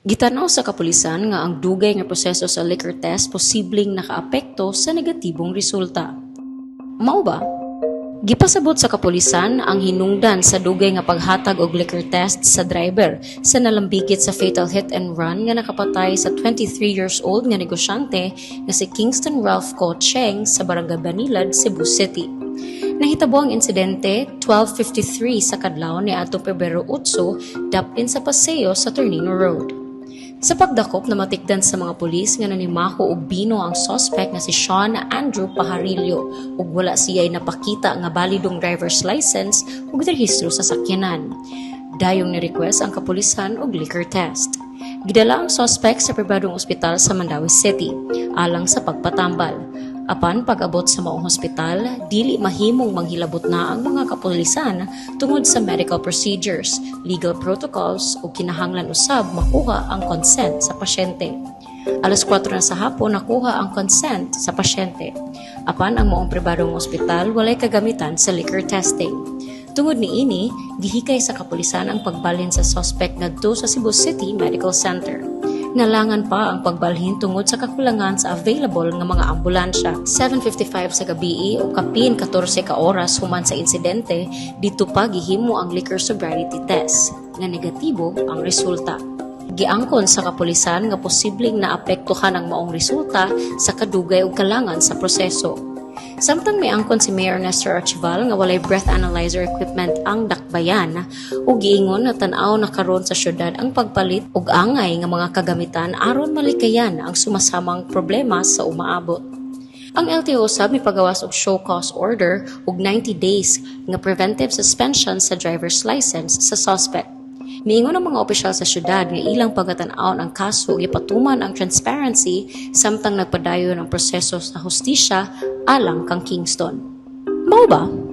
Gitanaw sa kapulisan nga ang dugay nga proseso sa liquor test posibleng nakaapekto sa negatibong resulta. Mao ba? Gipasabot sa kapulisan ang hinungdan sa dugay nga paghatag og liquor test sa driver sa nalambigit sa fatal hit and run nga nakapatay sa 23 years old nga negosyante nga si Kingston Ralph Co. Cheng sa Barangay Banilad, Cebu City. Nahitabo ang insidente 12:53 sa kadlaw ni adtong Pebrero 8 daplin sa paseo sa Ternino Road. Sa pagdakop na matikdan sa mga pulis nga nanimako og bino ang suspect nga si Sean Andrew Pajarillo ug wala siya'y napakita nga balidong driver's license ug rehistro sa sakyanan. Dayong ni-request ang kapulisan og liquor test. Gidala ang suspect sa pribadong ospital sa Mandaue City alang sa pagpatambal. Apan pag-abot sa maong hospital, dili mahimong manghilabot na ang mga kapulisan tungod sa medical procedures, legal protocols o kinahanglan usab makuha ang consent sa pasyente. Alas 4 na sa hapon nakuha ang consent sa pasyente. Apan ang maong pribadong ospital walay kagamitan sa liquor testing. Tungod niini, gihikay sa kapulisan ang pagbalhin sa suspect ngadto sa Cebu City Medical Center. Nalangan pa ang pagbalhin tungod sa kakulangan sa available nga mga ambulansya. 7:55 sa gabi o kapin 14 ka oras human sa insidente, dito pa gihimo ang liquor sobriety test nga negatibo ang resulta. Giangkon sa kapulisan nga posibleng naapektuhan ang maong resulta sa kadugay ug kalangan sa proseso. Samtang may angkon si Mayor Nestor Archival nga walay breath analyzer equipment ang dakbayan ug giingon na tan-aw na karon sa syudad ang pagpalit og angay nga mga kagamitan aron malikayan ang sumasamang problema sa umaabot. Ang LTO usab mipagawas og show cause order ug 90 days nga preventive suspension sa driver's license sa suspect. Miingon ang mga opisyal sa syudad nga ilang pagatan-aon ang kaso ug ipatuman ang transparency samtang nagpadayon ang proseso sa hustisya alang kang Kingston. Mao ba?